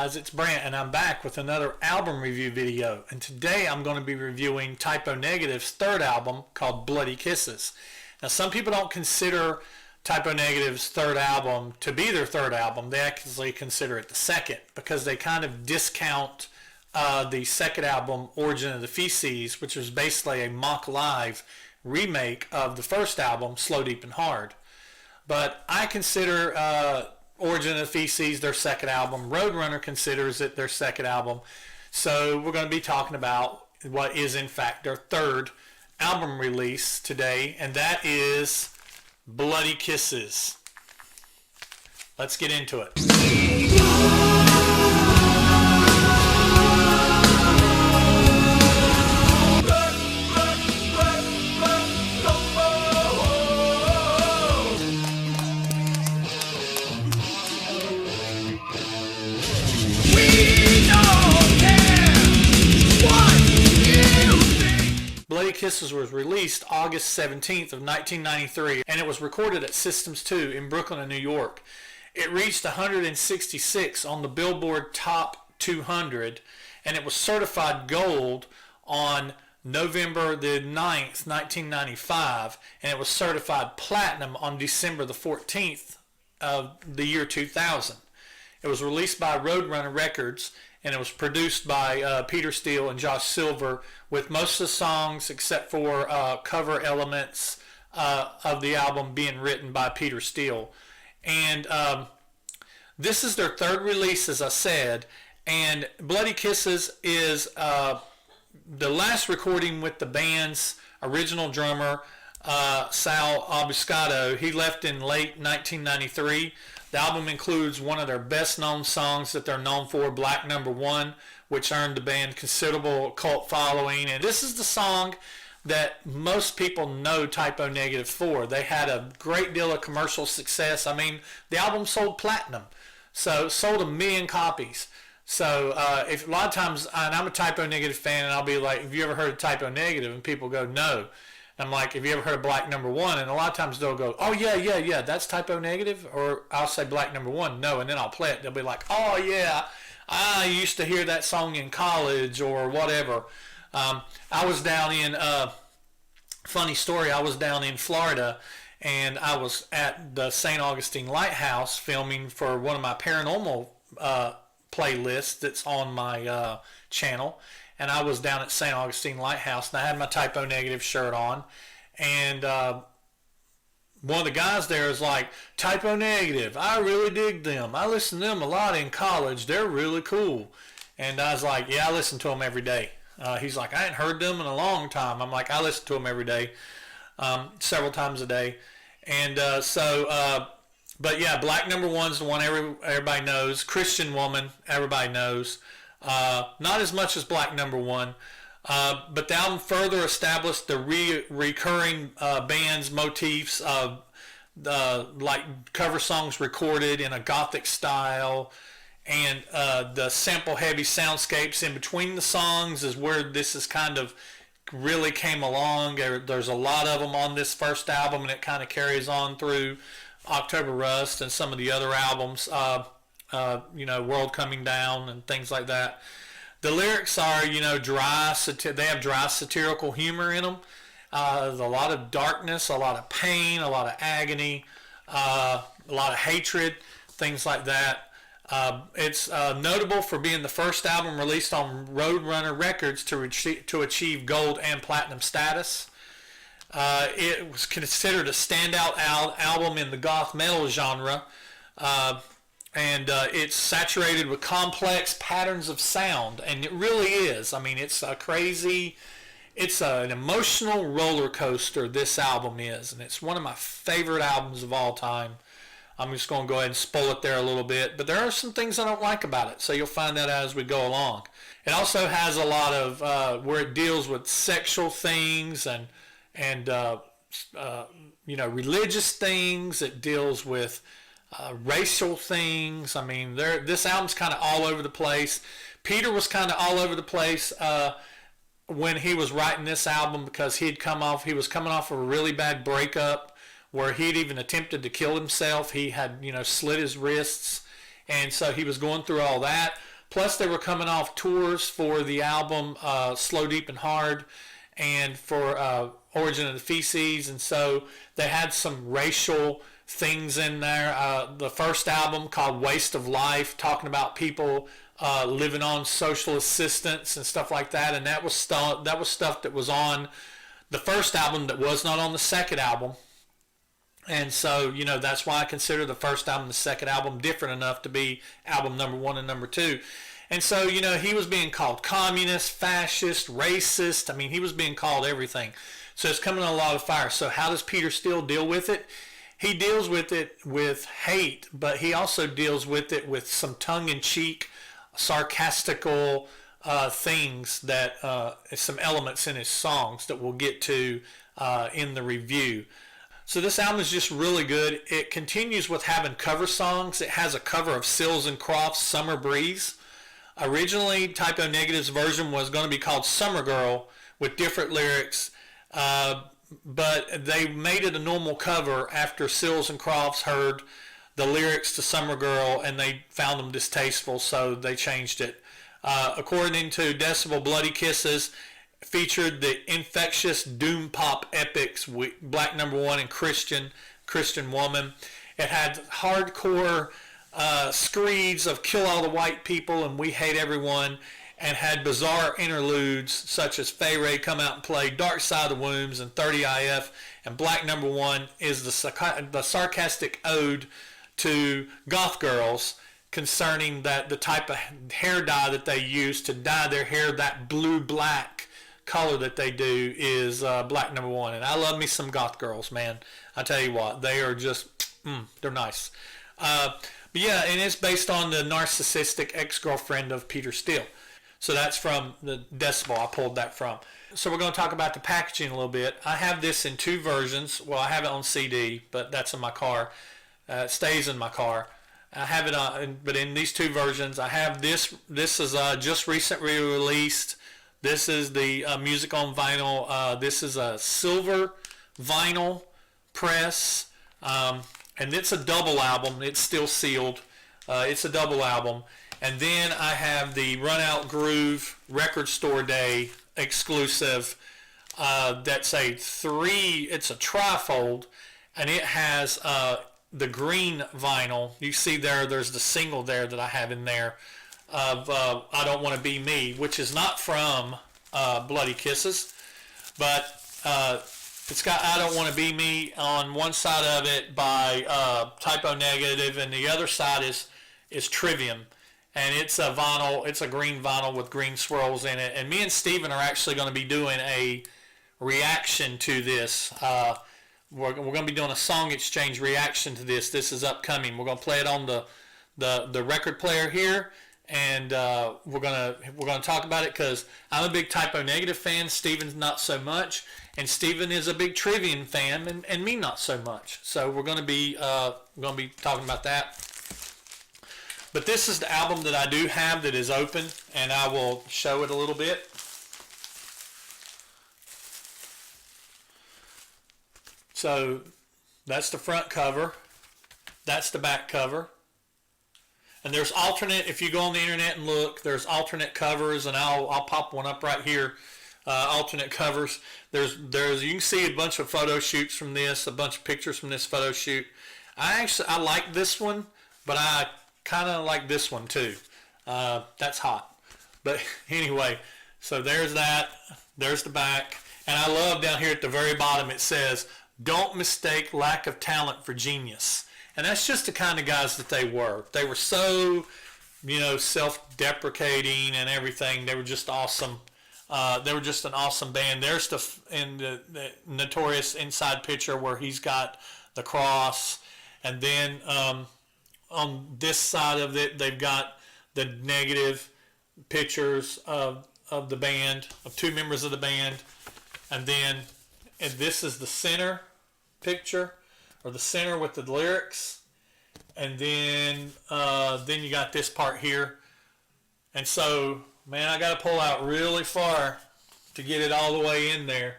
guys, it's Brant, and I'm back with another album review video. And today I'm going to be reviewing Type O Negative's third album called Bloody Kisses. Now, some people don't consider Type O Negative's third album to be their third album. They actually consider it the second because they kind of discount the second album, Origin of the Feces, which was basically a mock live remake of the first album, Slow, Deep, and Hard. But I consider Origin of the Feces their second album. Roadrunner considers it their second album. So we're going to be talking about what is in fact their third album release today, and that is Bloody Kisses. Let's get into it. Bloody Kisses was released August 17th of 1993, and it was recorded at Systems 2 in Brooklyn and New York. It reached 166 on the Billboard Top 200, and it was certified gold on November the 9th, 1995, and it was certified platinum on December the 14th of the year 2000. It was released by Roadrunner Records, and it was produced by Peter Steele and Josh Silver, with most of the songs except for cover elements of the album being written by Peter Steele. And this is their third release, as I said, and Bloody Kisses is the last recording with the band's original drummer, Sal Obiscato. He left in late 1993. The album includes one of their best-known songs that they're known for, Black Number One, which earned the band considerable cult following. And this is the song that most people know Type O Negative for. They had a great deal of commercial success. I mean, the album sold platinum, so it sold 1 million copies. So if a lot of times, and I'm a Type O Negative fan, and I'll be like, have you ever heard of Type O Negative? And people go, no. I'm like, have you ever heard of Black Number One? And a lot of times they'll go, oh, yeah, that's Type O Negative? Or I'll say Black Number One, no, and then I'll play it. They'll be like, oh, yeah, I used to hear that song in college or whatever. I was down in, funny story, I was down in Florida, and I was at the St. Augustine Lighthouse filming for one of my paranormal playlists that's on my channel. And I was down at St. Augustine Lighthouse, and I had my Type O Negative shirt on. And one of the guys there is like, Type O Negative, I really dig them. I listened to them a lot in college. They're really cool. And I was like, yeah, I listen to them every day. He's like, I ain't heard them in a long time. I'm like, I listen to them every day, several times a day. And but yeah, Black Number One's the one everybody knows. Christian Woman, everybody knows. Not as much as Black Number One, but the album further established the recurring band's motifs of like cover songs recorded in a gothic style, and the sample-heavy soundscapes in between the songs is where this is kind of really came along. There's a lot of them on this first album, and it kind of carries on through October Rust and some of the other albums. World Coming Down and things like that. The lyrics are, dry. They have dry satirical humor in them. There's a lot of darkness, a lot of pain, a lot of agony, a lot of hatred, things like that. It's notable for being the first album released on Roadrunner Records to achieve gold and platinum status. It was considered a standout album in the goth metal genre. And it's saturated with complex patterns of sound, and it really is. I mean, it's an emotional roller coaster, this album is, and it's one of my favorite albums of all time. I'm just going to go ahead and spoil it there a little bit, but there are some things I don't like about it, so you'll find that out as we go along. It also has a lot of, where it deals with sexual things and religious things. It deals with racial things. I mean, this album's kind of all over the place. Peter was kind of all over the place when he was writing this album because he was coming off of a really bad breakup where he'd even attempted to kill himself. He had, slit his wrists, and so he was going through all that. Plus, they were coming off tours for the album Slow, Deep, and Hard, and for Origin of the Feces, and so they had some racial things in there. The first album called Waste of Life, talking about people living on social assistance and stuff like that, and that was stuff that was on the first album that was not on the second album. And so, that's why I consider the first album and the second album different enough to be album number 1 and number 2. And so, he was being called communist, fascist, racist. I mean, he was being called everything. So it's coming on a lot of fire. So how does Peter Steele deal with it? He deals with it with hate, but he also deals with it with some tongue-in-cheek, sarcastical things that some elements in his songs that we'll get to in the review. So this album is just really good. It continues with having cover songs. It has a cover of Sills and Crofts' Summer Breeze. Originally, Typo Negative's version was going to be called Summer Girl with different lyrics, but they made it a normal cover after Sills and Crofts heard the lyrics to Summer Girl and they found them distasteful, so they changed it. According to Decibel, Bloody Kisses featured the infectious doom pop epics Black Number One and Christian Woman. It had hardcore screeds of Kill All the White People and We Hate Everyone, and had bizarre interludes such as Fay Ray Come Out and Play, Dark Side of the Wombs, and 30 IF. And Black Number One is the sarcastic ode to goth girls concerning that the type of hair dye that they use to dye their hair that blue-black color that they do is Black Number One. And I love me some goth girls, man. I tell you what, they are just, they're nice. But yeah, and it's based on the narcissistic ex-girlfriend of Peter Steele. So that's from the Decibel I pulled that from. So we're going to talk about the packaging a little bit. I have this in 2 versions. Well, I have it on CD, but that's in my car. It stays in my car. I have it on, but in these 2 versions, I have this. This is just recently released. This is the music on vinyl. This is a silver vinyl press, and it's a double album. It's still sealed. It's a double album. And then I have the Run Out Groove Record Store Day exclusive. That's it's a trifold, and it has the green vinyl. You see there's the single there that I have in there of I Don't Want to Be Me, which is not from Bloody Kisses, but it's got I Don't Want to Be Me on one side of it by Typo Negative, and the other side is Trivium. And it's a vinyl, it's a green vinyl with green swirls in it. And me and Steven are actually going to be doing a reaction to this. We're going to be doing a song exchange reaction to this. This is upcoming. We're going to play it on the record player here, and we're going to talk about it because I'm a big Typo Negative fan. Steven's not so much, and Steven is a big Trivium fan, and me not so much. So we're going to be talking about that. But this is the album that I do have that is open, and I will show it a little bit. So that's the front cover. That's the back cover. And there's alternate, if you go on the internet and look, there's alternate covers, and I'll pop one up right here. Alternate covers. There's you can see a bunch of photo shoots from this, a bunch of pictures from this photo shoot. I like this one, but I kind of like this one too. That's hot. But anyway, so there's that. There's the back. And I love down here at the very bottom it says, "Don't mistake lack of talent for genius." And that's just the kind of guys that they were. They were so, self-deprecating and everything. They were just awesome. They were just an awesome band. There's the notorious inside picture where he's got the cross. And then on this side of it, they've got the negative pictures of the band, of 2 members of the band. And this is the center picture, or the center with the lyrics. And then you got this part here. And so, man, I got to pull out really far to get it all the way in there.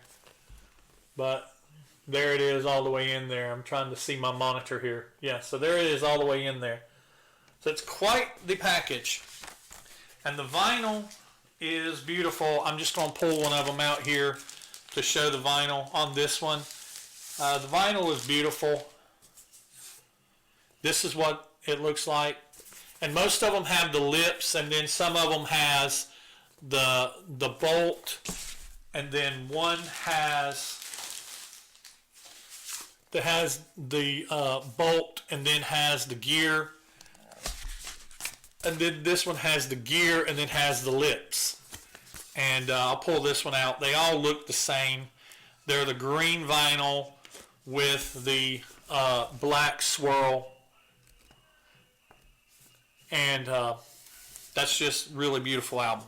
But there it is all the way in there. I'm trying to see my monitor here. Yeah, so there it is all the way in there. So it's quite the package. And the vinyl is beautiful. I'm just going to pull one of them out here to show the vinyl on this one. The vinyl is beautiful. This is what it looks like. And most of them have the lips, and then some of them has the bolt, and then one has the bolt, and then has the gear, and then this one has the gear and then has the lips. And I'll pull this one out. They all look the same. They're the green vinyl with the black swirl, and that's just really beautiful album.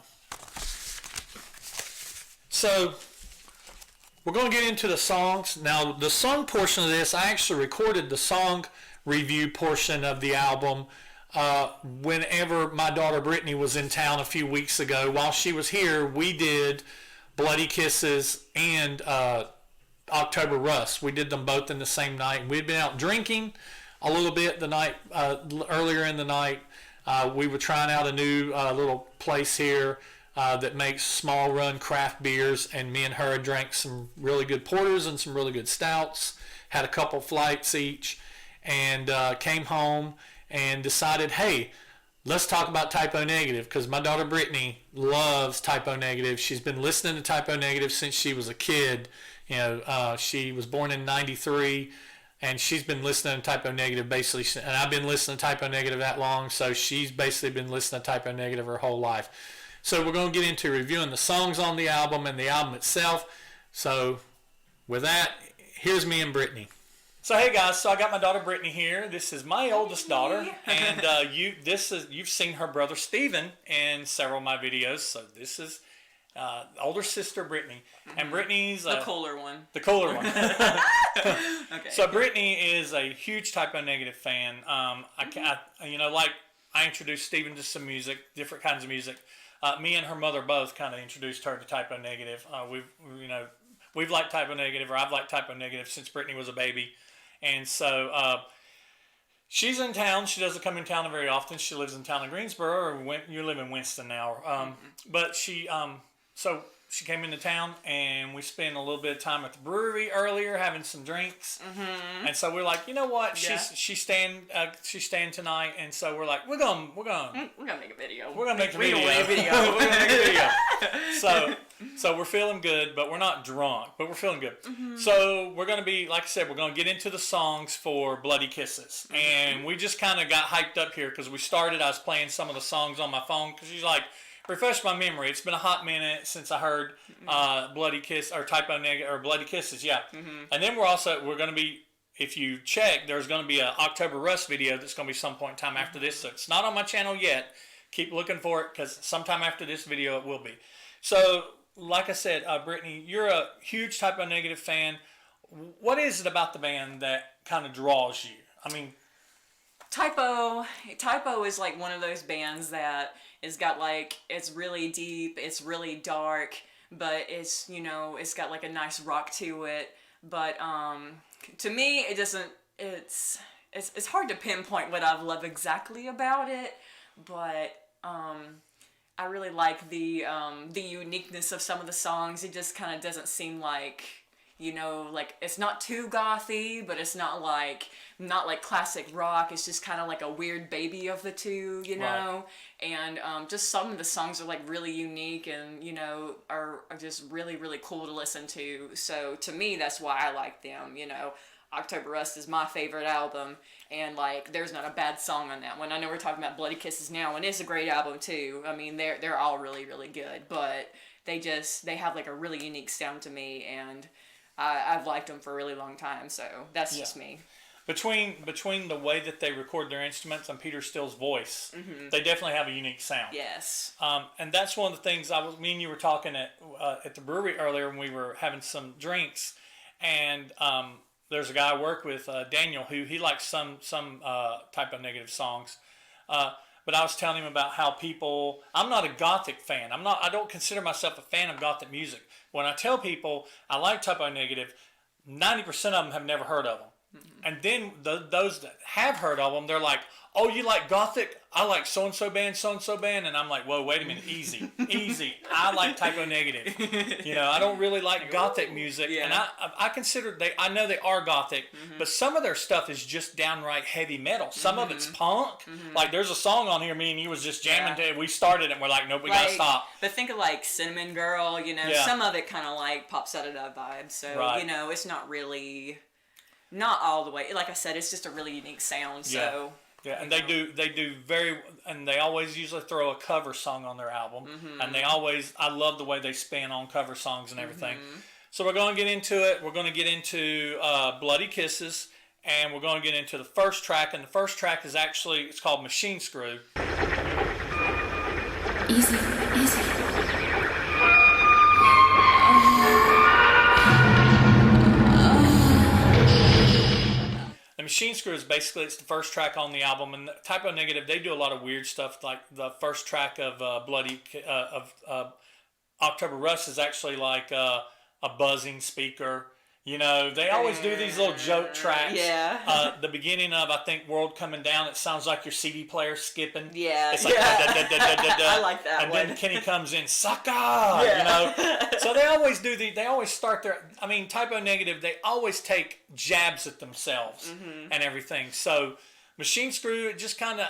So we're going to get into the songs. Now, the song portion of this, I actually recorded the song review portion of the album whenever my daughter Brittney was in town a few weeks ago. While she was here, we did Bloody Kisses and October Rust. We did them both in the same night. We'd been out drinking a little bit the night earlier in the night. We were trying out a new little place here that makes small run craft beers, and me and her drank some really good porters and some really good stouts, had a couple flights each, and came home and decided, hey, let's talk about Type O Negative, because my daughter Brittney loves Type O Negative. She's been listening to Type O Negative since she was a kid. You know, she was born in '93, and she's been listening to Type O Negative basically, and I've been listening to Type O Negative that long, so she's basically been listening to Type O Negative her whole life. So we're going to get into reviewing the songs on the album and the album itself. So with that, here's me and Brittney. So hey guys, so I got my daughter Brittney here. This is my oldest daughter, and you've seen her brother Steven in several of my videos. So this is older sister Brittney, and Brittney's the cooler one. The cooler one. Okay. So Brittney is a huge Type O Negative fan. I introduced Steven to some music, different kinds of music. Me and her mother both kind of introduced her to Type O Negative. We've liked Type O Negative, or I've liked Type O Negative since Brittney was a baby. And so she's in town. She doesn't come in town very often. She lives in town in Greensboro, or you live in Winston now. But she came into town, and we spent a little bit of time at the brewery earlier having some drinks. Mm-hmm. And so we're like, you know what? Yeah. She's staying tonight, and so we're like, we're gonna make a video. We're gonna make a video. We're gonna make a video. So we're feeling good, but we're not drunk, but we're feeling good. Mm-hmm. So we're gonna be, like I said, we're gonna get into the songs for Bloody Kisses, mm-hmm. and we just kind of got hyped up here because I was playing some of the songs on my phone because she's like, refresh my memory. It's been a hot minute since I heard Bloody Kiss or Type O Negative or Bloody Kisses, yeah. Mm-hmm. And then we're going to be, if you check, there's going to be an October Rust video that's going to be some point in time after this. So it's not on my channel yet. Keep looking for it because sometime after this video it will be. So, like I said, Brittney, you're a huge Type O Negative fan. What is it about the band that kind of draws you? I mean, Type O is like one of those bands that it's got like, it's really deep, it's really dark, but it's, it's got like a nice rock to it. But to me, it doesn't, it's hard to pinpoint what I love exactly about it, but I really like the uniqueness of some of the songs. It just kind of doesn't seem like, like it's not too gothy, but it's not like classic rock. It's just kind of like a weird baby of the two, Right. And just some of the songs are like really unique and, are just really, really cool to listen to. So to me, that's why I like them, October Rust is my favorite album, and like there's not a bad song on that one. I know we're talking about Bloody Kisses now, and it's a great album too. I mean, they're all really, really good, but they have like a really unique sound to me, and I've liked them for a really long time, so that's just me. Between the way that they record their instruments and Peter Steele's voice, mm-hmm. they definitely have a unique sound. Yes. And that's one of the things me and you were talking at the brewery earlier when we were having some drinks, and there's a guy I work with, Daniel, who he likes some Type O Negative songs. But I was telling him about how I'm not a gothic fan. I don't consider myself a fan of gothic music. When I tell people I like Type O Negative, 90% of them have never heard of them. And then those that have heard of them, they're like, oh, you like Gothic? I like so-and-so band. And I'm like, whoa, wait a minute. Easy. I like Typo Negative. I don't really like Gothic music. Yeah. And I consider I know they are Gothic, but some of their stuff is just downright heavy metal. Some of it's punk. Like, there's a song on here, me and you was just jamming to it. We started it and we're like, nope, we gotta stop. But think of like Cinnamon Girl, some of it kind of like pops out of that vibe. So, it's not really, not all the way. Like I said, it's just a really unique sound. So. Yeah, and they do and they always usually throw a cover song on their album, and I love the way they spin on cover songs and everything. So we're going to get into it. We're going to get into Bloody Kisses, and we're going to get into the first track, and the first track is actually, it's called Machine Screw. Easy. The Machine Screw is basically, it's the first track on the album, and Typo Negative, they do a lot of weird stuff. Like the first track of October Rust is actually like a buzzing speaker. They always do these little joke tracks. Yeah. The beginning of, I think, World Coming Down, it sounds like your CD player skipping. Yeah. It's like I like that and one. then Kenny comes in, sucker! So they always do they always start their, Typo Negative, they always take jabs at themselves and everything. So Machine Screw, it just kind of,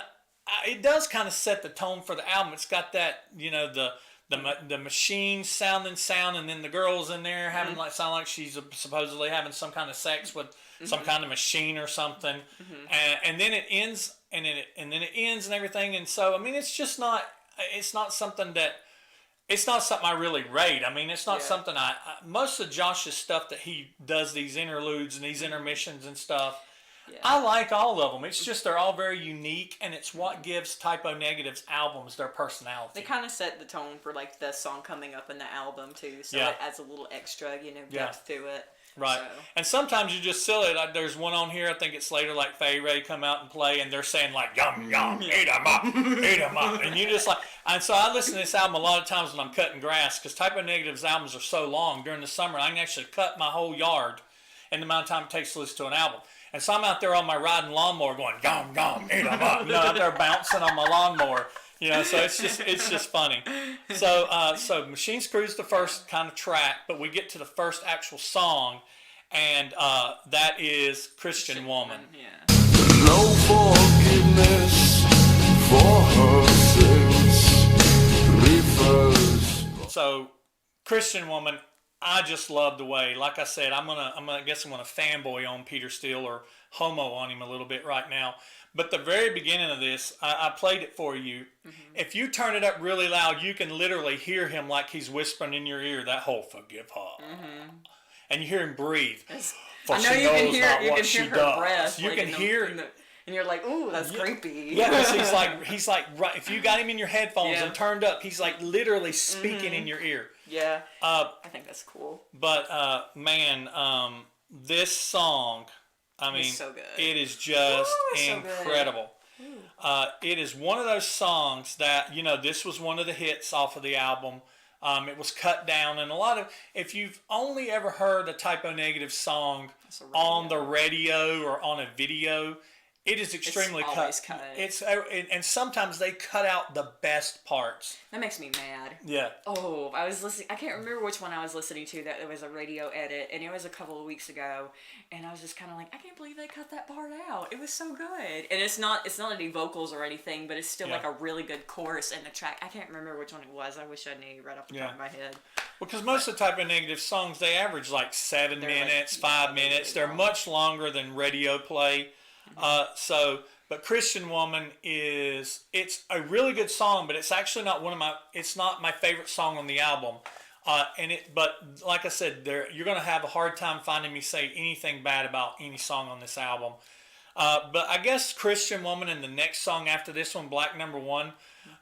it does kind of set the tone for the album. It's got that, the machine sounding sound, and then the girl's in there having sound like she's supposedly having some kind of sex with some kind of machine or something, and then it ends, and then it ends and everything. And so it's just not, it's not something I really rate. It's not something most of Josh's stuff that he does, these interludes and these intermissions and stuff. Yeah. I like all of them. It's just they're all very unique, and it's what gives Typo Negative's albums their personality. They kind of set the tone for like the song coming up in the album too, so it adds a little extra, depth to it. Right. So. And sometimes you just silly. Like there's one on here, I think it's later, like Faye Ray come out and play, and they're saying like yum yum, eat 'em up, and you just like. And so I listen to this album a lot of times when I'm cutting grass, because Typo Negative's albums are so long. During the summer, I can actually cut my whole yard in the amount of time it takes to listen to an album. And so I'm out there on my riding lawnmower going, gum, gum, eat 'em up. Out there bouncing on my lawnmower. So it's just funny. So Machine Screw's the first kind of track, but we get to the first actual song, and that is Christian Woman. Yeah. No forgiveness for her sins. So Christian Woman, I just love the way, like I said, I'm gonna fanboy on Peter Steele, or homo on him a little bit right now. But the very beginning of this, I played it for you. If you turn it up really loud, you can literally hear him like he's whispering in your ear, that whole forgive her. And you hear him breathe. For I know she you can knows hear, not you what can she hear her does. breath. You like can hear and you're like, ooh, that's creepy. Yeah, because he's like right. If you got him in your headphones and turned up, he's like literally speaking in your ear. Yeah. I think that's cool. But man, this song, it's so good. it is just Ooh, incredible. So it is one of those songs that, this was one of the hits off of the album. It was cut down, and a lot of, if you've only ever heard a Typo Negative song on the radio or on a video, it is extremely cut. It's and sometimes they cut out the best parts. That makes me mad. Yeah. Oh, I was listening. I can't remember which one I was listening to. That it was a radio edit, and it was a couple of weeks ago. And I was just kind of like, I can't believe they cut that part out. It was so good. And it's not any vocals or anything, but it's still like a really good chorus in the track. I can't remember which one it was. I wish I knew right off the top of my head. Well, because most of the Typo Negative songs, they average like 7 minutes, 5 minutes. They're much longer than radio play. But Christian Woman it's a really good song, but it's actually not it's not my favorite song on the album. But like I said, you're going to have a hard time finding me say anything bad about any song on this album. But I guess Christian Woman and the next song after this one, Black Number One,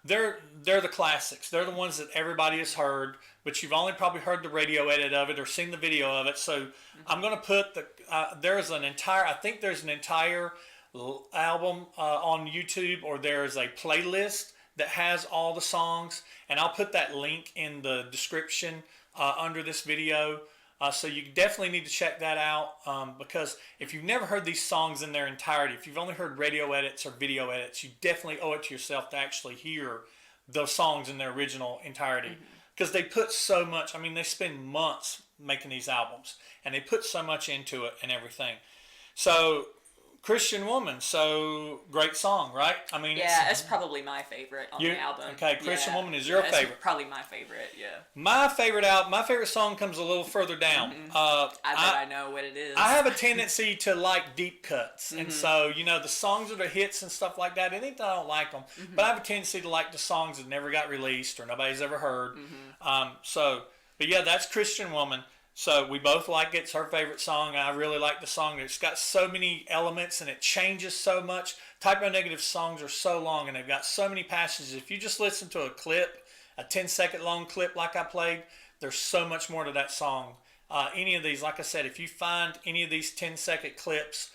they're the classics. They're the ones that everybody has heard, but you've only probably heard the radio edit of it or seen the video of it. So I'm going to put there's an entire album on YouTube, or there's a playlist that has all the songs, and I'll put that link in the description under this video. So you definitely need to check that out because if you've never heard these songs in their entirety, if you've only heard radio edits or video edits, you definitely owe it to yourself to actually hear those songs in their original entirety. Because they put so much, I mean, they spend months making these albums, and they put so much into it and everything. So, Christian Woman, so great song, right? I mean, Yeah, it's probably my favorite on the album. Okay, Christian Yeah. Woman is your It's favorite. probably my favorite, yeah. My favorite song comes a little further down. I bet I know what it is. I have a tendency to like deep cuts, and so the songs that are hits and stuff like that. It ain't that I don't like them, but I have a tendency to like the songs that never got released or nobody's ever heard. But yeah, that's Christian Woman. So we both like it. It's her favorite song. I really like the song. It's got so many elements and it changes so much. Typo Negative songs are so long and they've got so many passages. If you just listen to a clip, a 10-second long clip like I played, there's so much more to that song. Any of these, like I said, if you find any of these 10-second clips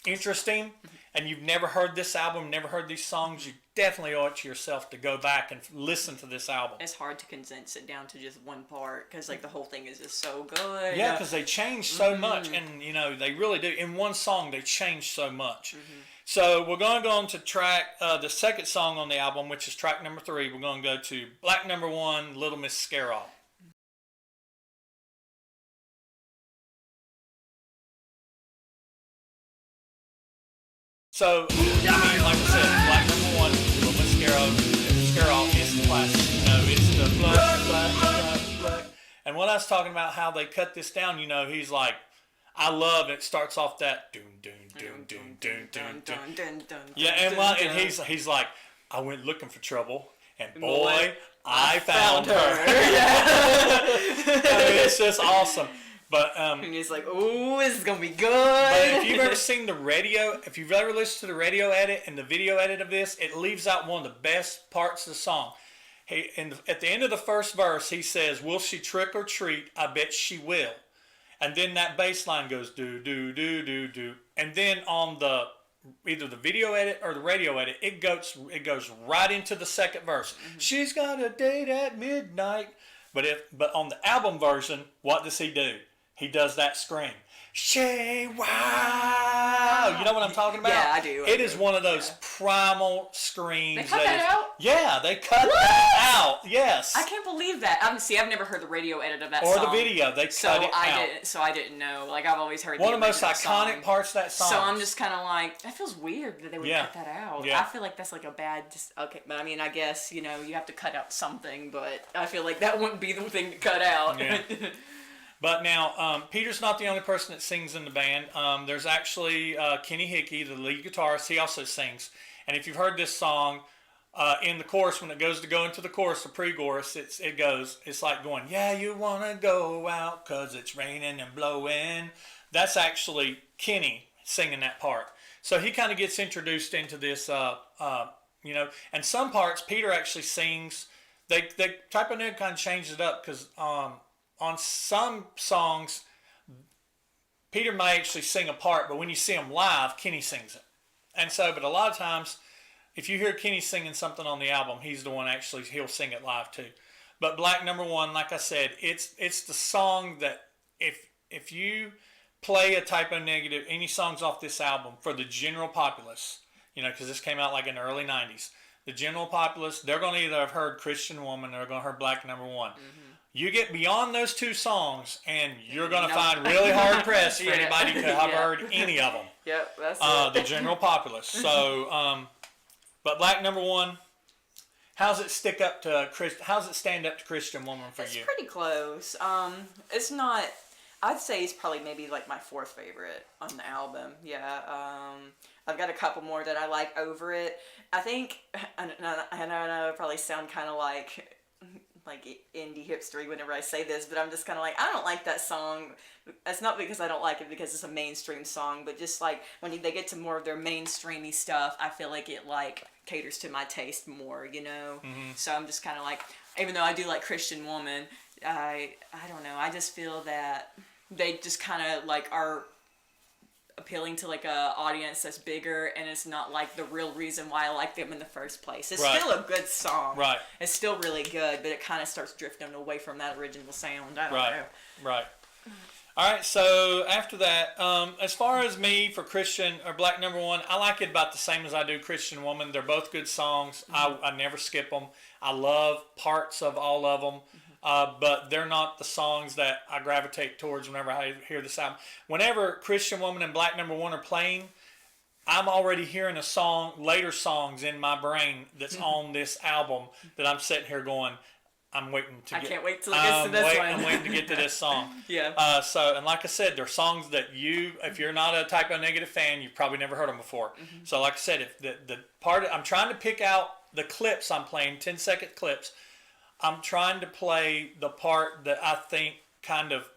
interesting and you've never heard this album, never heard these songs, you definitely owe it to yourself to go back and listen to this album. It's hard to condense it down to just one part because like the whole thing is just so good. Yeah, because they change so much, and they really do. In one song, they change so much. So we're going to go on to track the second song on the album, which is track number 3. We're going to go to Black Number 1, Little Miss Scarrow. So, I mean, like I said, Black Number 1, Little Miss Scarrow is the classic. It's the black. And when I was talking about how they cut this down, he's like, I love it. Starts off that doom, doom, doom, doom, doom, doom, doom. Yeah, and he's like, I went looking for trouble, and boy, I found her. I mean, it's just awesome. But And he's like, "Ooh, this is gonna be good." But if you've ever seen the radio, if you've ever listened to the radio edit and the video edit of this, it leaves out one of the best parts of the song. At the end of the first verse, he says, "Will she trick or treat? I bet she will." And then that bass line goes do do do do do, and then on either the video edit or the radio edit, it goes right into the second verse. She's got a date at midnight. But on the album version, what does he do? He does that scream. Shay, wow! You know what I'm talking about? Yeah, I do. It is one of those primal screams. They cut that out? Yeah, they cut that out. Yes. I can't believe that. I've never heard the radio edit of that or song. the video. They cut it out. So I didn't know. Like, I've always heard One of the most original iconic song. parts of that song. So I'm just kind of like, that feels weird that they would cut that out. Yeah. I feel like that's like a bad, okay, but I mean, I guess, you have to cut out something, but I feel like that wouldn't be the thing to cut out. Yeah. But now, Peter's not the only person that sings in the band. There's actually Kenny Hickey, the lead guitarist. He also sings. And if you've heard this song, in the chorus, when it goes to go into the chorus, the pre-chorus, it's like going, yeah, you want to go out 'cause it's raining and blowing. That's actually Kenny singing that part. So he kind of gets introduced into this, and some parts Peter actually sings. They Type of Neg kind of changed it up because on some songs, Peter may actually sing a part, but when you see him live, Kenny sings it. And so, but a lot of times, if you hear Kenny singing something on the album, he's the one he'll sing it live too. But Black Number 1, like I said, it's the song that if you play a Typo Negative, any songs off this album for the general populace, because this came out like in the early 90s, the general populace, they're going to either have heard Christian Woman or they're going to heard Black Number 1. You get beyond those two songs, and you're going to find really hard pressed for anybody to have heard any of them. Yep, that's the general populace. So, but Black Number 1, how's it stand up to Christian Woman for you? It's pretty close. It's not. I'd say it's probably maybe like my 4th favorite on the album. Yeah. I've got a couple more that I like over it. I think, I know I probably sound kind of like indie hipstery whenever I say this, but I'm just kind of like, I don't like that song. It's not because I don't like it because it's a mainstream song, but just like when they get to more of their mainstreamy stuff, I feel like it caters to my taste more, So I'm just kind of like, even though I do like Christian Woman, I don't know, I just feel that they just kind of like are appealing to like a audience that's bigger, and it's not like the real reason why I like them in the first place. It's Right. still a good song. Right. It's still really good, but it kind of starts drifting away from that original sound. I don't Right. know. Right. All right, so after that, as far as me for Christian or Black Number One, I like it about the same as I do Christian Woman. They're both good songs. I never skip them. I love parts of all of them, but they're not the songs that I gravitate towards whenever I hear this album. Whenever Christian Woman and Black Number One are playing, I'm already hearing later songs in my brain that's on this album that I'm sitting here going, I'm waiting to I can't wait till it gets to this one. I'm waiting to get to this song. Yeah. And like I said, they're songs that if you're not a Type O Negative fan, you've probably never heard them before. So like I said, if the part, I'm trying to pick out the clips I'm playing, 10-second clips. I'm trying to play the part that I think kind of,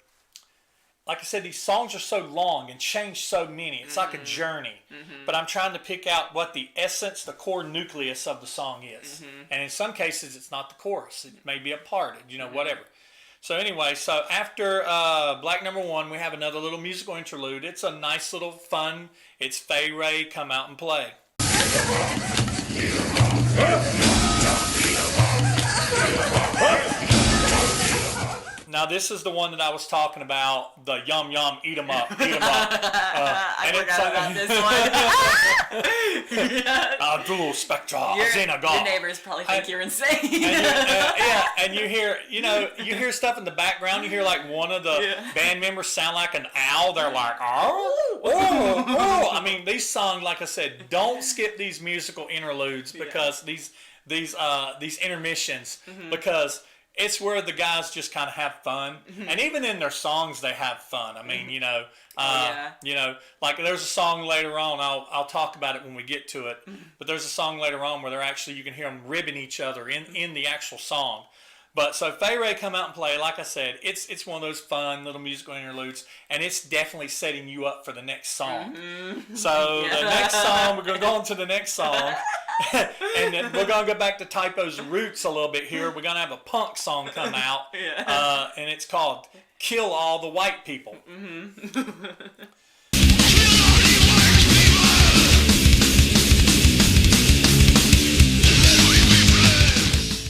like I said, these songs are so long and change so many. It's like a journey. But I'm trying to pick out what the essence, the core nucleus of the song is. And in some cases, it's not the chorus. It may be a part, whatever. So anyway, so after Black Number One, we have another little musical interlude. It's a nice little fun. It's Fay Ray, Come Out and Play. Now this is the one that I was talking about, the yum yum, eat 'em up, eat 'em up. I forgot about this one. Abdul Spectra, Your Xenagon. neighbors probably think you're insane. And you hear stuff in the background. You hear like one of the band members sound like an owl. They're like, oh. I mean, these songs, like I said, don't skip these musical interludes because these intermissions because it's where the guys just kind of have fun, and even in their songs they have fun. I mean, like there's a song later on. I'll talk about it when we get to it. But there's a song later on where you can hear them ribbing each other in the actual song. But so Fay Ray, Come Out and Play. Like I said, it's one of those fun little musical interludes, and it's definitely setting you up for the next song. So the next song, we're gonna go on to the next song. And then we're going to go back to Typo's roots a little bit here. We're going to have a punk song come out. And it's called Kill All the White People.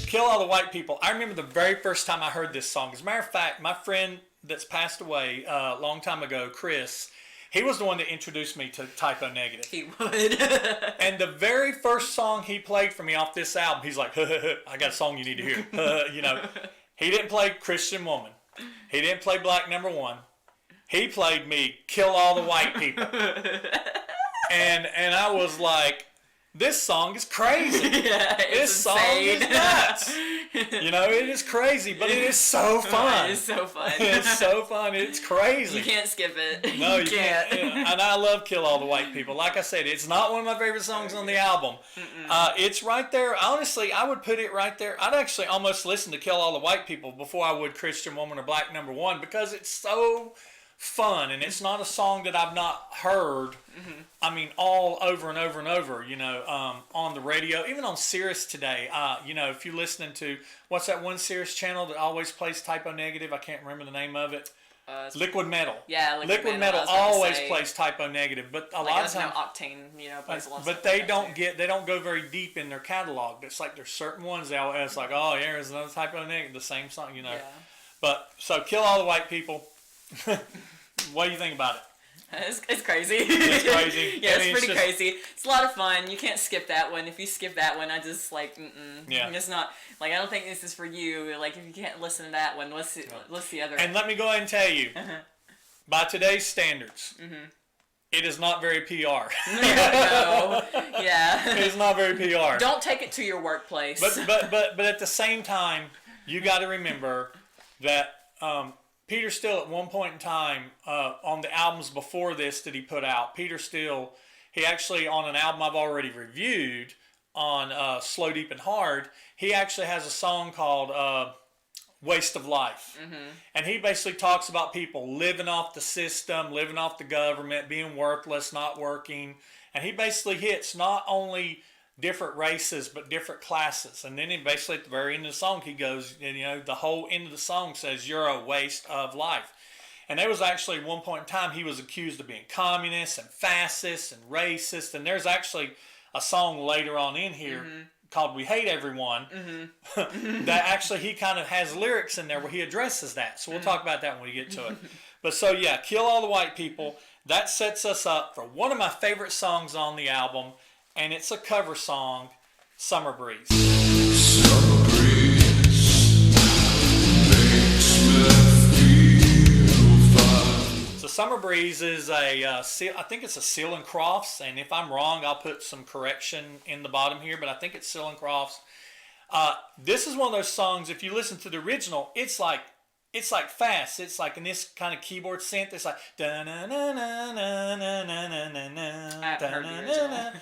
Kill All the White People. I remember the very first time I heard this song. As a matter of fact, my friend that's passed away a long time ago, Chris, he was the one that introduced me to Type O Negative. He would. And the very first song he played for me off this album, he's like, I got a song you need to hear. He didn't play Christian Woman. He didn't play Black Number One. He played me Kill All the White People. And I was like, this song is crazy. This song is nuts. It is crazy, but it is so fun. It is so fun. It's so fun. It's crazy. You can't skip it. No, you can't. And I love Kill All the White People. Like I said, it's not one of my favorite songs on the album. It's right there. Honestly, I would put it right there. I'd actually almost listen to Kill All the White People before I would Christian Woman or Black Number One because it's so fun, and it's not a song that I've not heard. I mean, all over and over and over. On the radio, even on Sirius today. If you're listening to what's that one Sirius channel that always plays Type O Negative? I can't remember the name of it. Liquid Metal. Yeah, Liquid Metal always plays Type O Negative, but a lot of times Octane, plays a lot. But they don't go very deep in their catalog. It's like there's certain ones it's like, oh yeah, there's another Type O Negative, the same song, Yeah. But so Kill All the White People. What do you think about it? It's crazy. It's crazy. Yeah, it's pretty crazy. It's a lot of fun. You can't skip that one. If you skip that one, I just Yeah. It's not I don't think this is for you. Like if you can't listen to that one, let's see other. And let me go ahead and tell you, by today's standards, it is not very PR. No. Yeah. It is not very PR. Don't take it to your workplace. But at the same time, you got to remember that Peter Steele at one point in time on the albums before this that he put out, Peter Steele, he actually on an album I've already reviewed on Slow, Deep, and Hard, he actually has a song called Waste of Life. And he basically talks about people living off the system, living off the government, being worthless, not working. And he basically hits not only different races but different classes, and then he basically at the very end of the song he goes, the whole end of the song says you're a waste of life. And there was actually one point in time he was accused of being communist and fascist and racist. And there's actually a song later on in here called "We Hate Everyone" that actually he kind of has lyrics in there where he addresses that. So we'll talk about that when we get to it. But so yeah, "Kill All the White People." That sets us up for one of my favorite songs on the album, and it's a cover song, "Summer Breeze." Summer breeze makes me feel fine. So "Summer Breeze" is I think it's a Seal and Crofts, and if I'm wrong, I'll put some correction in the bottom here, but I think it's Seal and Crofts. This is one of those songs, if you listen to the original, it's like fast. It's like in this kind of keyboard synth. It's like da na na na na na na na na. I haven't heard the original.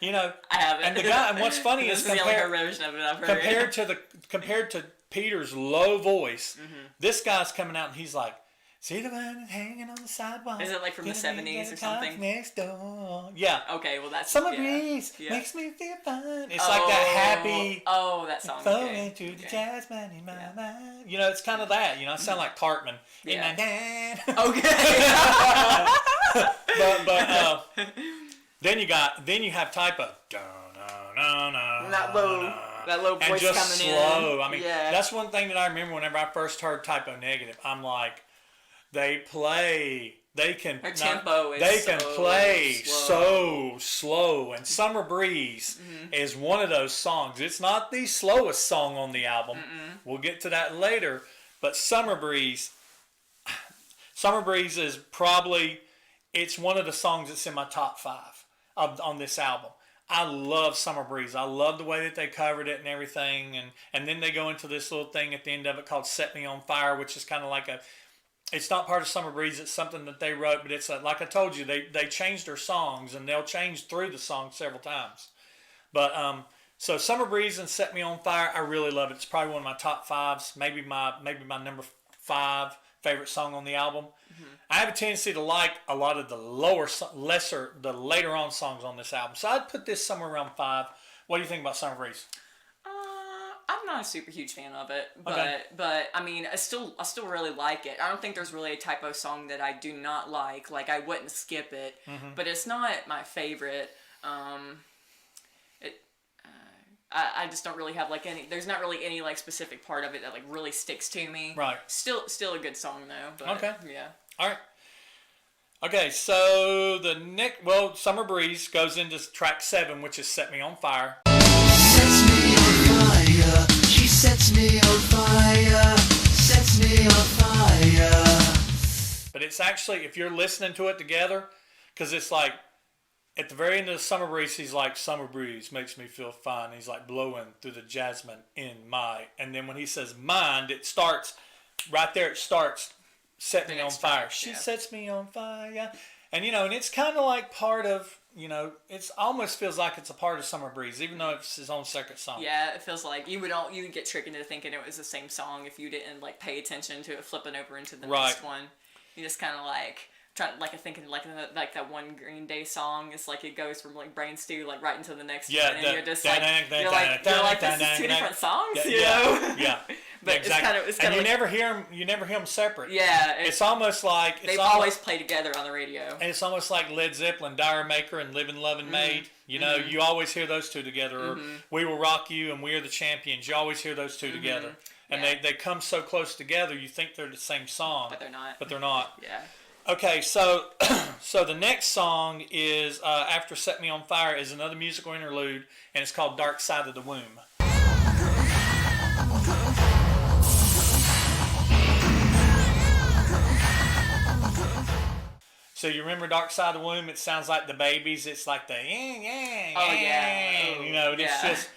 You know. I haven't. And the guy, and what's funny is this is the only version of it I've heard. compared to Peter's low voice, this guy's coming out and he's like, "See the one hanging on the sidewalk." Is it like from the 70s or something? Next door. Yeah. Okay, well that's "Summer yeah. breeze Yeah. makes me feel fine." It's like that happy. Oh, that song. Flowing Okay. through the jasmine in my mind. You know, it's kind of that. You know, I sound like Cartman. In my mind. Okay. but then you have typo. That low voice and just coming slow. in. I mean, yeah. that's one thing that I remember whenever I first heard Typo Negative. I'm like, they can Their tempo is they can so play slow. so slow. And "Summer Breeze" is one of those songs. It's not the slowest song on the album. We'll get to that later. But "Summer Breeze" is probably, it's one of the songs that's in my top 5 on this album. I love "Summer Breeze." I love the way that they covered it and everything. And then they go into this little thing at the end of it called "Set Me on Fire," which is kind of like it's not part of "Summer Breeze." It's something that they wrote, but it's like I told you, they changed their songs, and they'll change through the song several times. But so "Summer Breeze" and "Set Me on Fire," I really love it. It's probably one of my top 5s, maybe my number 5 favorite song on the album. I have a tendency to like a lot of the later on songs on this album. So I'd put this somewhere around 5. What do you think about "Summer Breeze"? I'm not a super huge fan of it, Okay. but I mean, I still really like it. I don't think there's really a Typo song that I do not like. Like, I wouldn't skip it, but it's not my favorite. I just don't really have like any. There's not really any like specific part of it that like really sticks to me. Right. Still a good song though. But, Okay. Yeah. All right. Okay, so "Summer Breeze" goes into track 7, which is "Set Me on Fire." Sets me on fire. She sets me on fire. Sets me on fire. But it's actually, if you're listening to it together, because it's like, at the very end of the "Summer Breeze," he's like, "Summer breeze makes me feel fine." He's like blowing through the jasmine in my. And then when he says "mind," it starts, right there it starts, "Set me on fire." track, She yeah. sets me on fire. And, and it's kind of like part of, it's almost feels like it's a part of "Summer Breeze," even though it's his own second song. Yeah, it feels like you would get tricked into thinking it was the same song if you didn't like pay attention to it flipping over into the Right. next one. You just kind of like thinking like that one Green Day song. It's like it goes from like Brain Stew like right into the next Yeah, one, and you're just like you're like this is 2 different songs, you know? Yeah. But exactly. it's and kind of you like, never hear them separate. yeah, It's almost like they've always played together on the radio. And it's almost like Led Zeppelin, "Dire Maker" and "Livin' Lovin' Maid." You know, you always hear those two together. Or "We Will Rock You" and "We Are the Champions." You always hear those two together. And Yeah. they come so close together, you think they're the same song. But they're not. But they're not. Yeah. Okay, so so the next song is, after "Set Me on Fire," is another musical interlude, and it's called "Dark Side of the Womb." So you remember "Dark Side of the Womb"? It sounds like the Babies. It's like the Oh yeah. it's yeah. just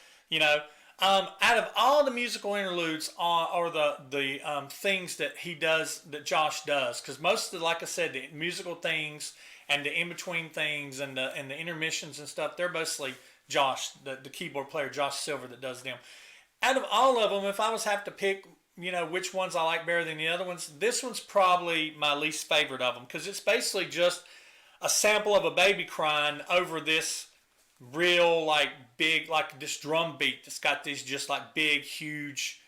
out of all the musical interludes or the things that he does, that Josh does, because most of like I said, the musical things and the in between things and the intermissions and stuff, they're mostly Josh, the keyboard player Josh Silver, that does them. Out of all of them, if I was have to pick, which ones I like better than the other ones, this one's probably my least favorite of them, because it's basically just a sample of a baby crying over this real like big, like this drum beat that's got these just like big huge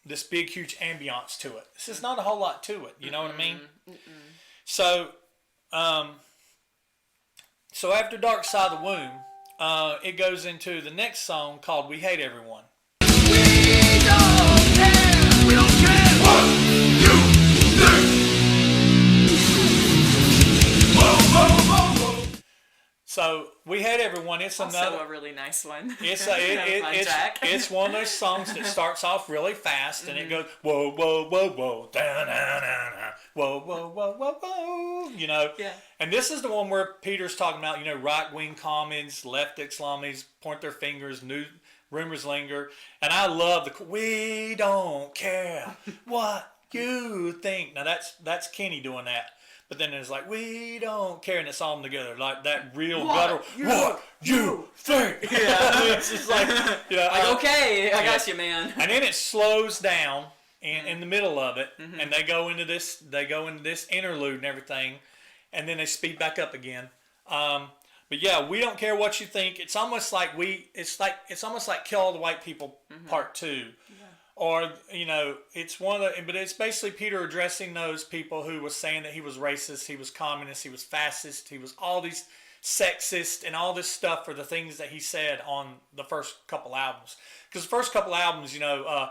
this big, huge ambiance to it. This is not a whole lot to it. You know what I mean? So, so after Dark Side of the Womb, it goes into the next song called We Hate Everyone. So We Hate Everyone. It's Also another. a really nice one. It's one of those songs that starts off really fast and it goes whoa whoa whoa whoa da da da da whoa whoa whoa whoa whoa. You know. Yeah. And this is the one where Peter's talking about, you know, right wing comments, left Islamis point their fingers, new rumors linger, and I love the we don't care what you think. Now that's Kenny doing that. But then it's like, we don't care, and it's all together, like that real guttural, what you think? Yeah. It's just like, you know, Like, okay, I got you, man. and then it slows down in the middle of it, and they go into this interlude and everything, and then they speed back up again. But yeah, we don't care what you think. It's almost like it's almost like Kill All the White People Part 2. Or, you know, it's one of the, but it's basically Peter addressing those people who was saying that he was racist, he was communist, he was fascist, he was all these sexist and all this stuff for the things that he said on the first couple albums. Because the first couple albums, you know,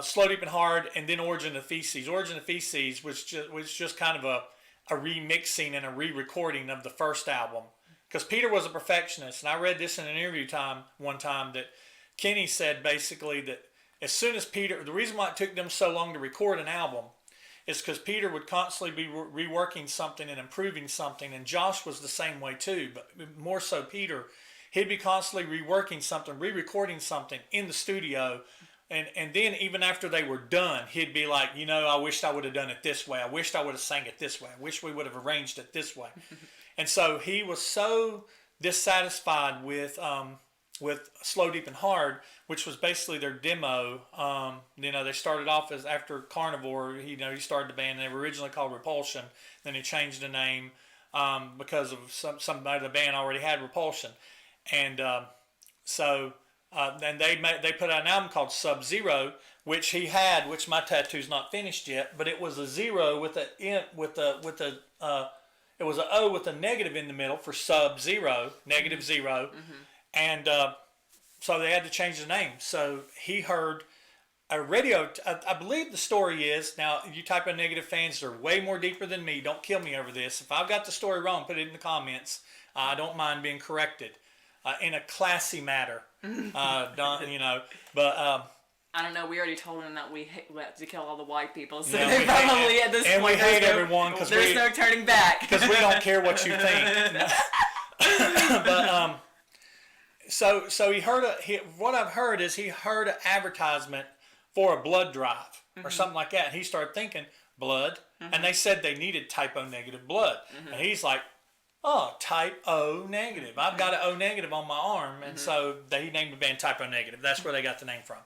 Slow, Deep, and Hard, and then Origin of Feces. Origin of Feces was just kind of a remixing and a re-recording of the first album. Because Peter was a perfectionist, and I read this in an interview one time that Kenny said basically that as soon as Peter, the reason why it took them so long to record an album is because Peter would constantly be reworking something and improving something, and Josh was the same way too, but more so Peter. He'd be constantly reworking something, re-recording something in the studio, and then even after they were done, he'd be like, you know, I wished I would have done it this way. I wished I would have sang it this way. I wish we would have arranged it this way. And so he was so dissatisfied with Slow, Deep, and Hard, which was basically their demo. You know, they started off as after Carnivore. He started the band, and they were originally called Repulsion. Then he changed the name because of somebody in the band already had Repulsion, and then they put out an album called Sub-Zero, which he had, which my tattoo's not finished yet, but it was a zero with it was an O with a negative in the middle for Sub-Zero, negative zero. And so they had to change the name. So he heard a radio. I believe the story is, now you type in negative fans, they're way more deeper than me. Don't kill me over this. If I've got the story wrong, put it in the comments. I don't mind being corrected in a classy manner. But I don't know. We already told him that we like to kill all the white people, so Yeah, they we probably hate- at this and point we hate everyone because there's no turning back. because we don't care what you think. But so he heard what I've heard is he heard an advertisement for a blood drive or something like that, and he started thinking blood, and they said they needed type O negative blood, and he's like, oh, type O negative. I've got an O negative on my arm, and so he named the band Type O Negative. That's where they got the name from.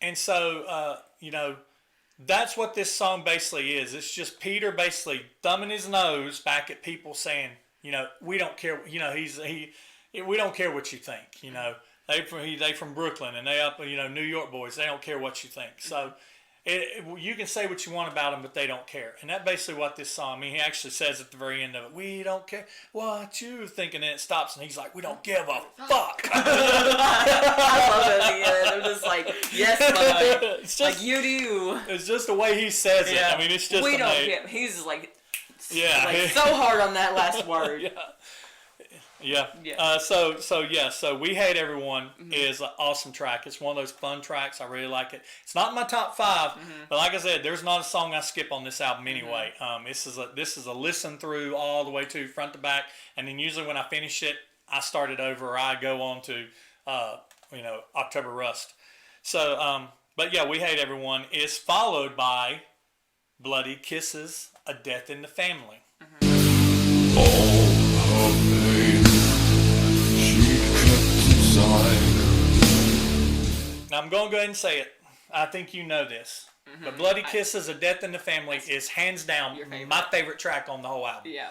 And so, you know, that's what this song basically is. It's just Peter basically thumbing his nose back at people saying, you know, we don't care. You know, we don't care what you think. You know, they from Brooklyn and they up, you know, New York boys. They don't care what you think. So you can say what you want about them, but they don't care. And that's basically what this song. I mean, he actually says at the very end of it, "We don't care what you think," and then it stops, and he's like, "We don't give a fuck." I love it at the end. I'm just like, yes, bud. It's just, Like you do. it's just the way he says it. I mean, it's just we don't amazing. care. He's just like, Yeah. like so hard on that last word. Yeah. Yeah. So We Hate Everyone is an awesome track. It's one of those fun tracks. I really like it. It's not in my top 5, but like I said, there's not a song I skip on this album anyway. This is a listen through all the way to front to back, and then usually when I finish it, I start it over or I go on to October Rust. So but yeah, We Hate Everyone is followed by Bloody Kisses, A Death in the Family. Now I'm going to go ahead and say it. I think you know this. But Bloody Kisses, A Death in the Family is hands down my favorite track on the whole album. Yeah.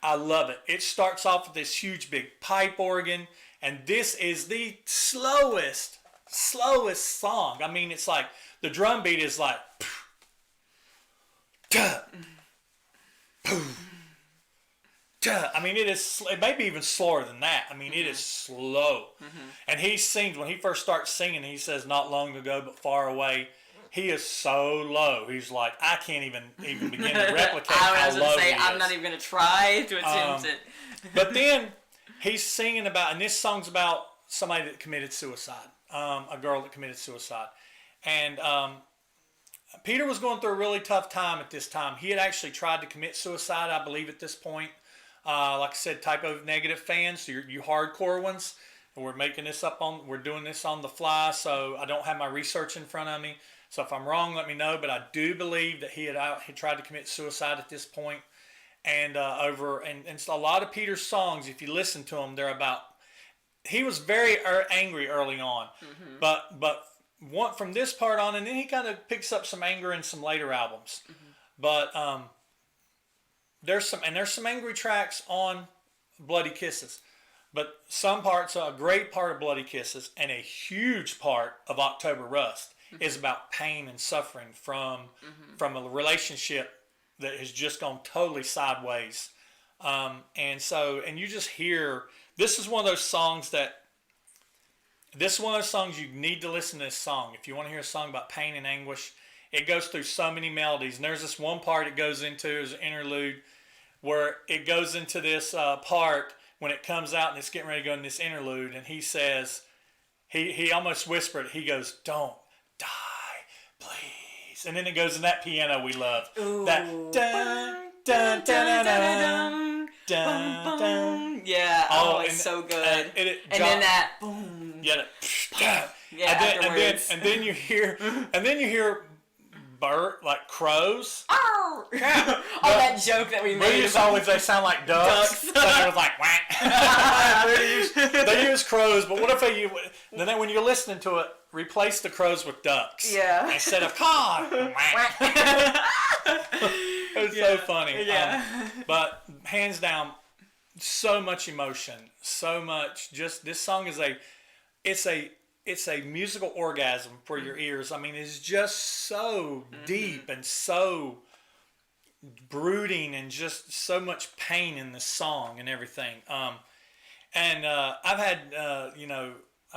I love it. It starts off with this huge big pipe organ, and this is the slowest slowest song. I mean, it's like the drum beat is like, duh, boom, duh. I mean, it may be even slower than that. I mean, it is slow. And he sings, when he first starts singing, he says, not long ago, but far away. He is so low. He's like, I can't even begin to replicate how low he is. I'm not even going to try to attempt it. But then he's singing about, and this song's about somebody that committed suicide, a girl that committed suicide. And Peter was going through a really tough time at this time. He had actually tried to commit suicide, I believe, at this point. Like I said, Typo Negative fans, so you hardcore ones. And we're doing this on the fly, so I don't have my research in front of me. So if I'm wrong, let me know. But I do believe that he tried to commit suicide at this point. And and a lot of Peter's songs, if you listen to them, they're about. He was very angry early on, but from this part on, and then he kind of picks up some anger in some later albums. But there's some angry tracks on Bloody Kisses. But some parts, a great part of Bloody Kisses and a huge part of October Rust is about pain and suffering from a relationship that has just gone totally sideways. And you just hear, this is one of those songs you need to listen to this song. If you want to hear a song about pain and anguish, it goes through so many melodies. And there's this one part it goes into as an interlude where it goes into this part when it comes out and it's getting ready to go in this interlude. And he says, he almost whispered, he goes, don't die, please. And then it goes in that piano we love. Ooh. That dun, dun, dun, dun, dun, dun, dun. Yeah, it's so good. And then that boom. Yeah, Afterwards. and then you hear like crows. Yeah. That joke that we made. They sound like ducks. So it was like whack. they use crows, but what if then when you're listening to it, replace the crows with ducks. Yeah. Instead of caw. It was so funny. Yeah. But hands down, so much emotion, so much. Just this song is it's a musical orgasm for your ears. I mean, it's just so deep and so brooding and just so much pain in the song and everything. I've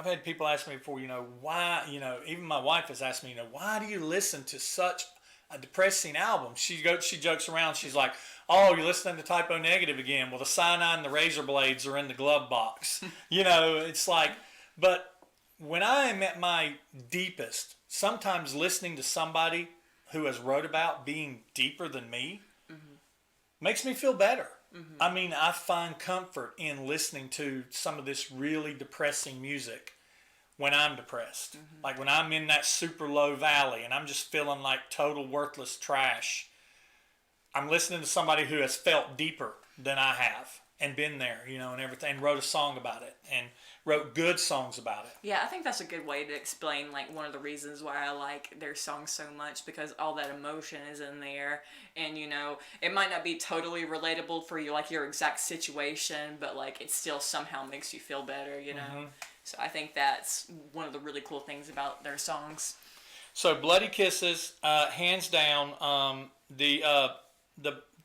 had people ask me before, why, even my wife has asked me, why do you listen to such a depressing album? She jokes around. She's like, oh, you're listening to Typo Negative again. Well, the cyanide and the razor blades are in the glove box. It's like, but when I am at my deepest, sometimes listening to somebody who has wrote about being deeper than me makes me feel better. I mean, I find comfort in listening to some of this really depressing music when I'm depressed. Like when I'm in that super low valley and I'm just feeling like total worthless trash. I'm listening to somebody who has felt deeper than I have and been there, and everything, and wrote a song about it and wrote good songs about it. Yeah, I think that's a good way to explain, like, one of the reasons why I like their songs so much, because all that emotion is in there, and, it might not be totally relatable for you, like, your exact situation, but, like, it still somehow makes you feel better, So I think that's one of the really cool things about their songs. So Bloody Kisses, hands down,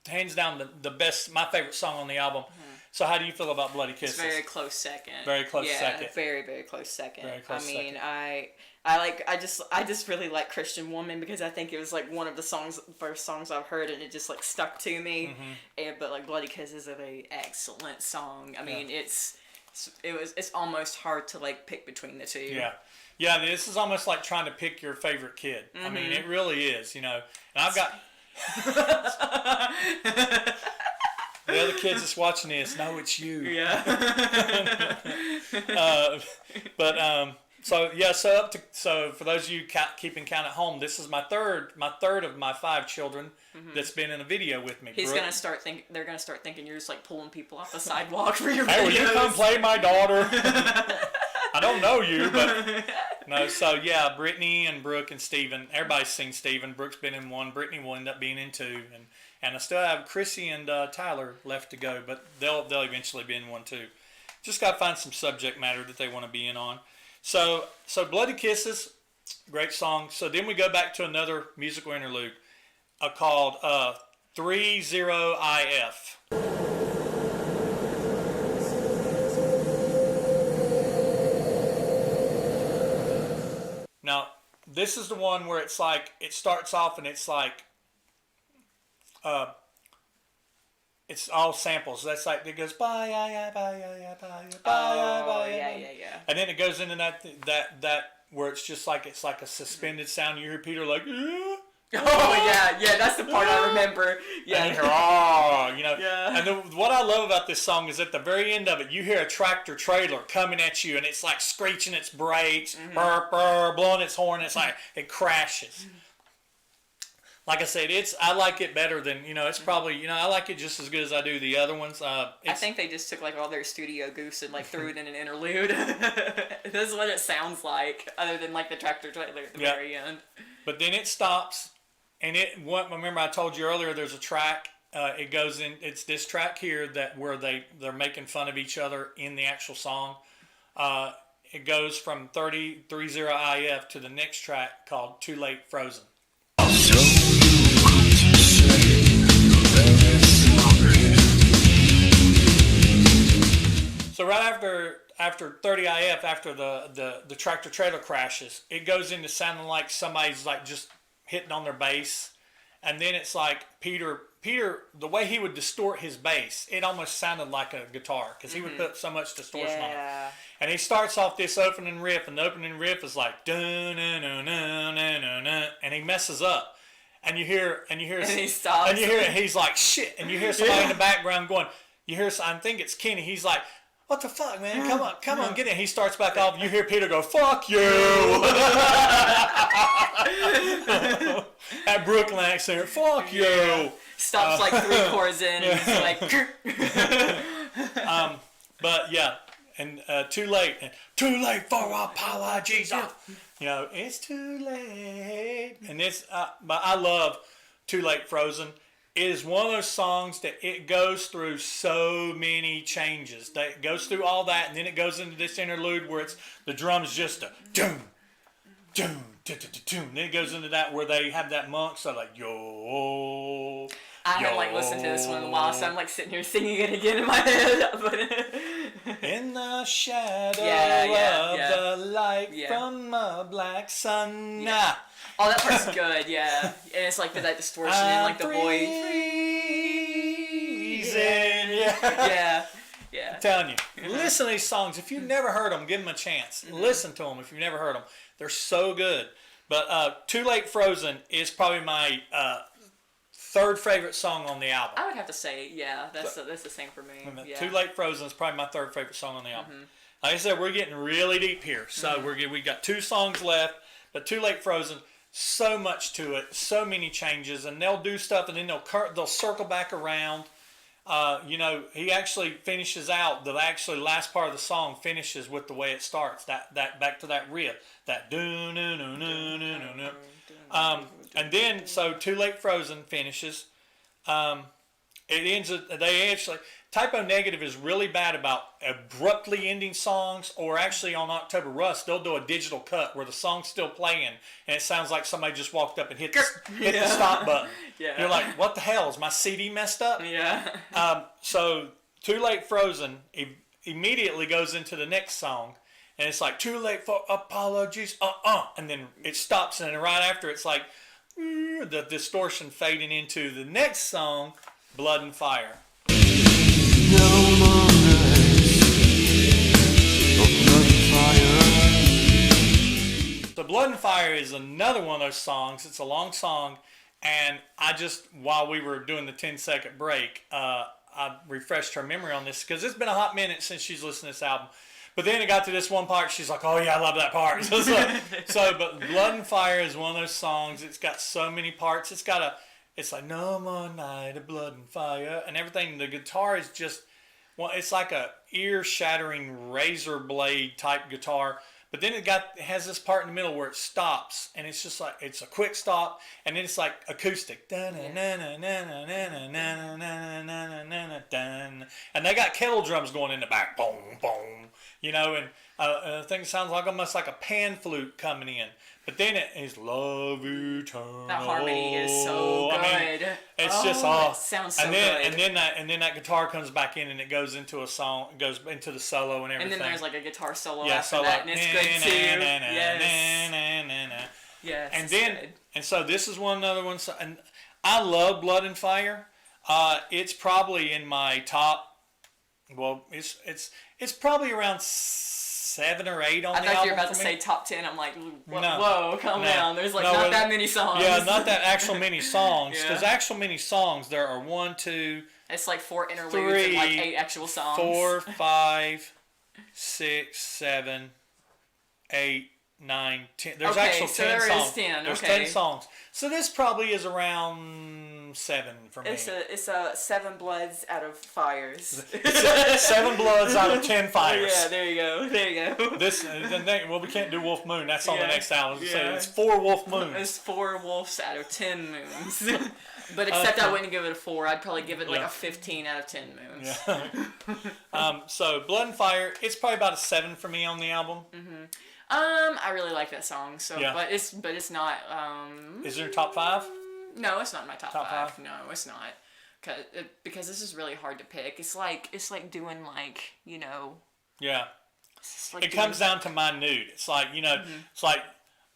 hands down the best, my favorite song on the album. So how do you feel about Bloody Kisses? It's very close second. Very close second. Yeah, very, very close second. Very close second. I just really like Christian Woman because I think it was like one of the first songs I've heard, and it just like stuck to me. But like Bloody Kisses is a very excellent song. I mean, it's almost hard to like pick between the two. Yeah, this is almost like trying to pick your favorite kid. I mean, it really is, And I've got the other kids that's watching this know it's you. Yeah. So for those of you keeping count at home, this is my third of my 5 children that's been in a video with me. They're gonna start thinking you're just like pulling people off the sidewalk for your videos. Hey, will you come play my daughter? I don't know you, but no. So yeah, Brittney and Brooke and Steven. Everybody's seen Steven. Brooke's been in 1. Brittney will end up being in 2, and I still have Chrissy and Tyler left to go, but they'll eventually be in 1 too. Just got to find some subject matter that they want to be in on. So Bloody Kisses, great song. So then we go back to another musical interlude called 30IF. Now, this is the one where it's like, it starts off and it's like, it's all samples. That's like, it goes, bye, yeah, bye, yeah, bye, yeah, bye, yeah. and then it goes into that where it's just like, it's like a suspended sound. You hear Peter like, Oh, yeah, that's the part I remember. Yeah. and you hear, oh, you know. Yeah. And what I love about this song is at the very end of it, you hear a tractor trailer coming at you, and it's like screeching its brakes, burr, burr, blowing its horn. It's like, it crashes. Like I said, I like it better than, it's probably, I like it just as good as I do the other ones. I think they just took like all their studio goose and like threw it in an interlude. This is what it sounds like, other than like the tractor trailer at the very end. But then it stops, and remember I told you earlier, there's a track, it goes in, it's this track here where they're making fun of each other in the actual song. It goes from 30IF to the next track called Too Late Frozen. So right after 30IF, after the tractor trailer crashes, it goes into sounding like somebody's like just hitting on their bass, and then it's like Peter, the way he would distort his bass, it almost sounded like a guitar because he would put so much distortion on it. And he starts off this opening riff, and the opening riff is like dun dun dun dun dun dun dun, and he messes up, and you hear, and he stops, and you hear, he's like shit, and you hear somebody in the background going, I think it's Kenny, he's like, what the fuck, man? Come on, get in. He starts back off. You hear Peter go, fuck you. That Brooklyn accent, fuck you. Stops like 3 chords in, and he's like, but yeah, and too late for apologies. It's too late. And this, but I love Too Late Frozen. It is one of those songs that it goes through so many changes. It goes through all that, and then it goes into this interlude where it's the drums just a doom, doom, doom, doom. Then it goes into that where they have that monk, so like yo. I haven't like listened to this one in a while, so I'm like sitting here singing it again in my head. In the shadow of the light from a black sun. Yeah. Oh, that part's good, yeah. And it's like that distortion and like the voice. Yeah. I'm telling you, listen to these songs. If you've never heard them, give them a chance. Listen to them if you've never heard them. They're so good. But Too Late Frozen is probably my third favorite song on the album. I would have to say, that's the same for me. Yeah. Too Late Frozen is probably my third favorite song on the album. Like I said, we're getting really deep here. So we got 2 songs left, but Too Late Frozen, so much to it, so many changes, and they'll do stuff, and then they'll circle back around. He actually finishes out the last part of the song finishes with the way it starts. That back to that riff, that do no no no no no no. And then so Too Late Frozen finishes. It ends. They actually Typo Negative is really bad about abruptly ending songs, or actually on October Rust they'll do a digital cut where the song's still playing and it sounds like somebody just walked up and hit the stop button. Yeah. You're like, what the hell, is my CD messed up? Yeah. So Too Late Frozen immediately goes into the next song, and it's like Too Late for Apologies, and then it stops, and then right after it's like the distortion fading into the next song, Blood and Fire. So Blood and Fire is another one of those songs. It's a long song, and while we were doing the 10-second break, I refreshed her memory on this because it's been a hot minute since she's listened to this album. But then it got to this one part, she's like, oh yeah, I love that part. But Blood and Fire is one of those songs. It's got so many parts. It's like no more night of blood and fire and everything. The guitar is just, it's like a ear-shattering razor blade type guitar, But then it has this part in the middle where it stops, and it's just like it's a quick stop, and then it's like acoustic, and they got kettle drums going in the back, boom, boom, you know, and I think it sounds like almost like a pan flute coming in. But then it is love eternal. That harmony is so good. I mean, it's just it sounds so good. And then that guitar comes back in and it goes into a song, goes into the solo and everything. And then there's like a guitar solo yeah, after solo. that, and it's good too. Yes. Yes. And then, and so this is another one. So, and I love Blood and Fire. It's probably in my top. Well, it's probably around 7 or 8 on the album. I thought you were about to me. say top 10. I'm like, whoa, No. calm down. There's like not that many songs. Yeah, not that actual many songs. Yeah. Because actual many songs, there are 1, 2, It's like 4 interludes 3, and like 8 actual songs. 4, 5, 6, 7, 8, 9, 10. There's Okay, actual so 10 there is songs. 10, There's okay. 10 songs. So this probably is around 7 for me. It's a 7 bloods out of fires. 7 bloods out of 10 fires. Yeah, there you go. There you go. Well, we can't do Wolf Moon. That's on the Yeah. next album. So Yeah. it's 4 Wolf Moons. It's 4 wolves out of 10 moons. But except I wouldn't give it a 4. I'd probably give it like Yeah. a 15 out of 10 moons. Yeah. So Blood and Fire, it's probably about a 7 for me on the album. I really like that song. So, Yeah. but it's not. Is it your top 5? No, it's not in my top Top five. five? No, it's not. Because this is really hard to pick. It's like doing like, you know. Yeah. It's like It comes down to minute. It's like, you know, it's like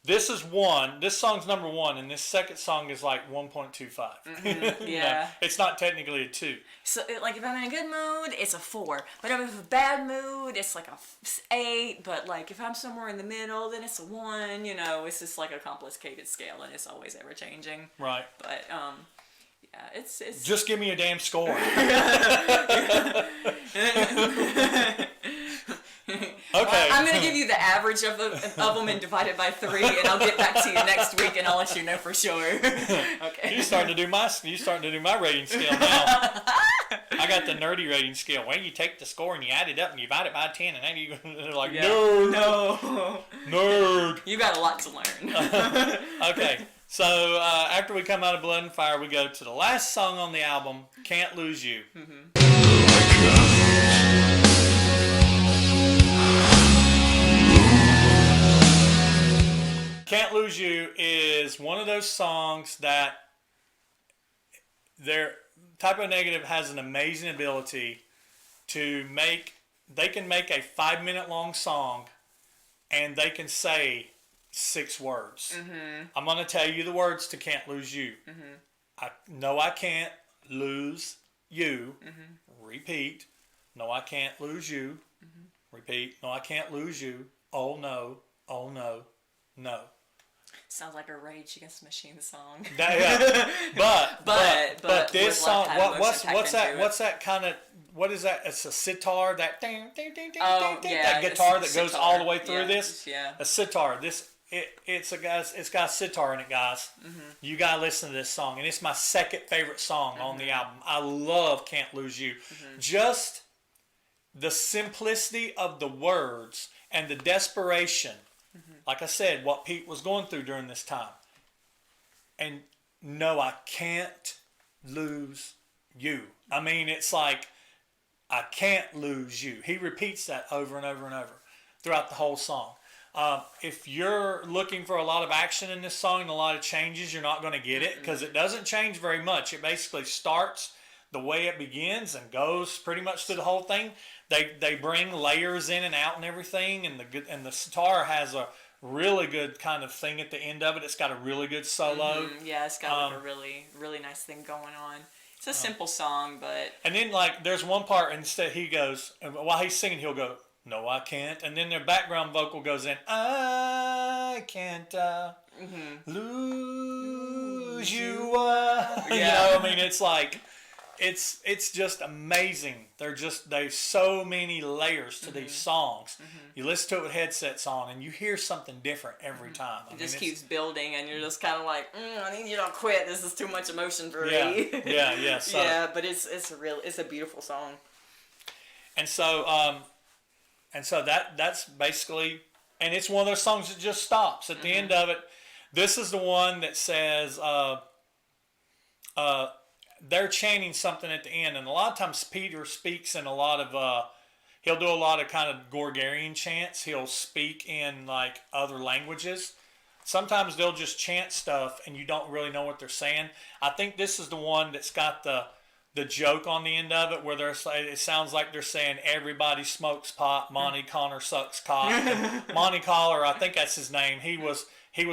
this is 1. This song's number 1, and this second song is like 1.25. You know, yeah. it's not technically a 2. So, like, if I'm in a good mood, it's a 4. But if I'm in a bad mood, it's like a 8. But, like, if I'm somewhere in the middle, then it's a 1. You know, it's just like a complicated scale, and it's always ever changing. Right. But, yeah, it's... Just give me a damn score. Okay. Well, I'm going to give you the average of them and divide it by 3, and I'll get back to you next week, and I'll let you know for sure. Okay. You starting to do my rating scale now. I got the nerdy rating scale. Well, you take the score and you add it up and you divide it by 10, and then they're like, No. nerd. You got a lot to learn. Okay, so after we come out of Blood and Fire, we go to the last song on the album, Can't Lose You. Can't Lose You is one of those songs that Typo Negative has an amazing ability to they can make a 5-minute long song and they can say 6 words. I'm going to tell you the words to Can't Lose You. I can't lose you. Repeat. No, I can't lose you. Repeat. No, I can't lose you. Oh no. Oh no. No. Sounds like a Rage Against the Machine song. But this with, song, like, kind of what's emotion packed that? into What's that kind of? What is that? It's a sitar. That ding, ding, ding, ding, Oh, ding, yeah, that guitar that it's goes sitar. all the way through Yeah, this. yeah. A sitar. It's got a sitar in it, guys. You gotta listen to this song, and it's my second favorite song on the album. I love "Can't Lose You." Just the simplicity of the words and the desperation. Like I said, what Pete was going through during this time. And no, I can't lose you. I mean, it's like, I can't lose you. He repeats that over and over and over throughout the whole song. If you're looking for a lot of action in this song and a lot of changes, you're not going to get it because it doesn't change very much. It basically starts the way it begins and goes pretty much through the whole thing. They bring layers in and out and everything, and the sitar has a really good kind of thing at the end of it. It's got a really good solo. Yeah, it's got like a really, really nice thing going on. It's a simple song, but... And then, like, there's one part, instead he goes, and while he's singing, he'll go, no, I can't. And then their background vocal goes in, I can't lose you. You know, I mean, it's like... It's just amazing. There's so many layers to these songs. You listen to it with headsets on, and you hear something different every time. It just keeps building, and you're just kind of like, I need you to quit. This is too much emotion for me. Yeah. So, yeah, but it's a beautiful song. And so that's basically and it's one of those songs that just stops at the end of it. This is the one that says they're chanting something at the end, and a lot of times Peter speaks in a lot of he'll do a lot of kind of Gregorian chants. He'll speak in like other languages. Sometimes they'll just chant stuff and you don't really know what they're saying. I think this is the one that's got the joke on the end of it where it sounds like they're saying everybody smokes pot, Monty Connor sucks cock. And Monty Collar, I think that's his name. He was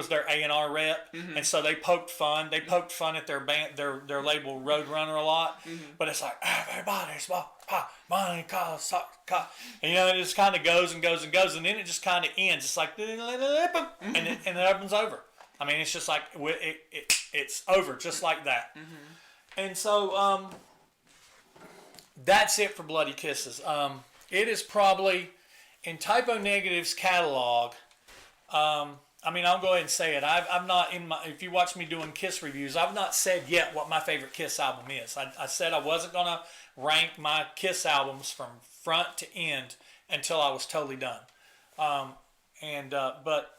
their A&R rep, and so they poked fun. They poked fun at their band, their label Roadrunner a lot. But it's like everybody smoke pot, Monty Collar sucks cock. And it just kind of goes and goes and goes, and then it just kind of ends. It's like and it opens over. I mean, it's just like it's over just like that. And so that's it for Bloody Kisses. It is probably in Typo Negative's catalog. I mean, I'll go ahead and say it. I'm not if you watch me doing Kiss reviews, I've not said yet what my favorite Kiss album is. I said I wasn't going to rank my Kiss albums from front to end until I was totally done. But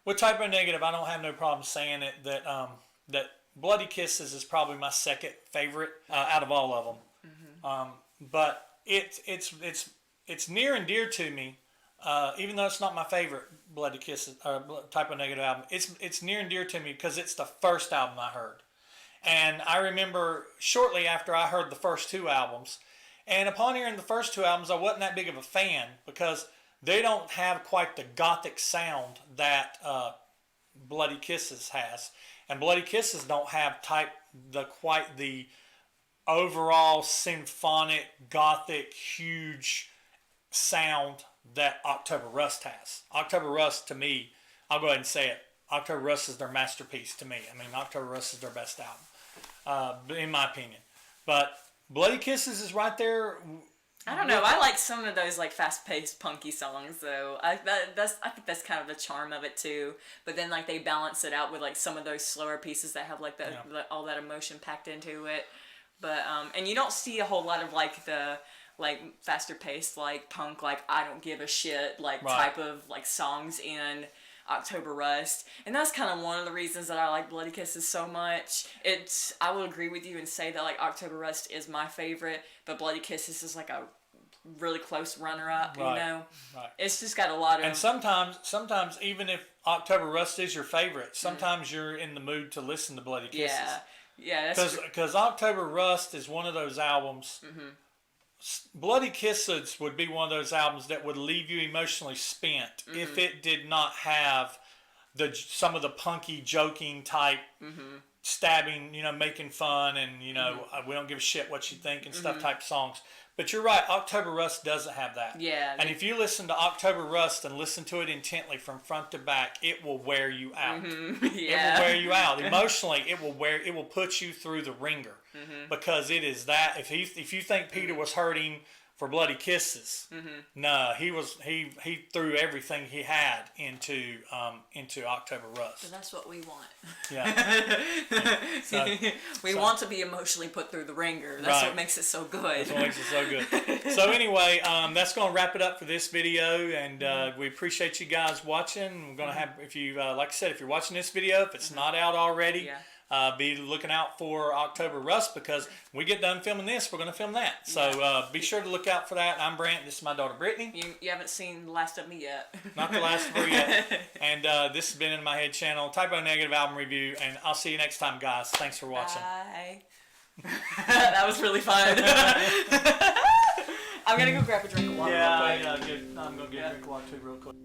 with Typo Negative, I don't have no problem saying it that Bloody Kisses is probably my second favorite out of all of them. But it's near and dear to me. Even though it's not my favorite Bloody Kisses Typo Negative album, it's near and dear to me because it's the first album I heard, and I remember shortly after I heard the first two albums, and upon hearing the first two albums, I wasn't that big of a fan because they don't have quite the gothic sound that Bloody Kisses has, and Bloody Kisses don't have quite the overall symphonic gothic huge sound that October Rust has. October Rust, to me, I'll go ahead and say it, October Rust is their masterpiece to me. I mean, October Rust is their best album, in my opinion. But Bloody Kisses is right there. I don't know. I like some of those like fast-paced, punky songs, though. I think that's kind of the charm of it too. But then like they balance it out with like some of those slower pieces that have like all that emotion packed into it. But and you don't see a whole lot of like the faster paced like punk like I don't give a shit type of like songs in October Rust, and that's kind of one of the reasons that I like Bloody Kisses so much. I will agree with you and say that like October Rust is my favorite, but Bloody Kisses is like a really close runner up. Right. It's just got a lot of. And sometimes even if October Rust is your favorite, sometimes you're in the mood to listen to Bloody Kisses. Yeah. Because October Rust is one of those albums. Bloody Kisses would be one of those albums that would leave you emotionally spent if it did not have some of the punky, joking type stabbing, making fun and, we don't give a shit what you think and stuff type songs. But you're right, October Rust doesn't have that. Yeah. And if you listen to October Rust and listen to it intently from front to back, it will wear you out. Yeah. It will wear you out. Emotionally, it will put you through the ringer. Because it is that. If you think Peter was hurting for Bloody Kisses, no, he threw everything he had into October Rust. So that's what we want. Yeah. So, we want to be emotionally put through the ringer. That's what makes it so good. That's what makes it so good. So anyway, that's going to wrap it up for this video, and we appreciate you guys watching. We're going to have, if you like I said, if you're watching this video, if it's not out already. Be looking out for October Rust because when we get done filming this, we're going to film that. So be sure to look out for that. I'm Brant. This is my daughter Brittney. You haven't seen the last of me yet. Not the last of her yet. And this has been In My Head channel, Typo Negative album review. And I'll see you next time, guys. Thanks for watching. Bye. That was really fun. I'm going to go grab a drink of water real quick. I'm going to get a drink of water too real quick.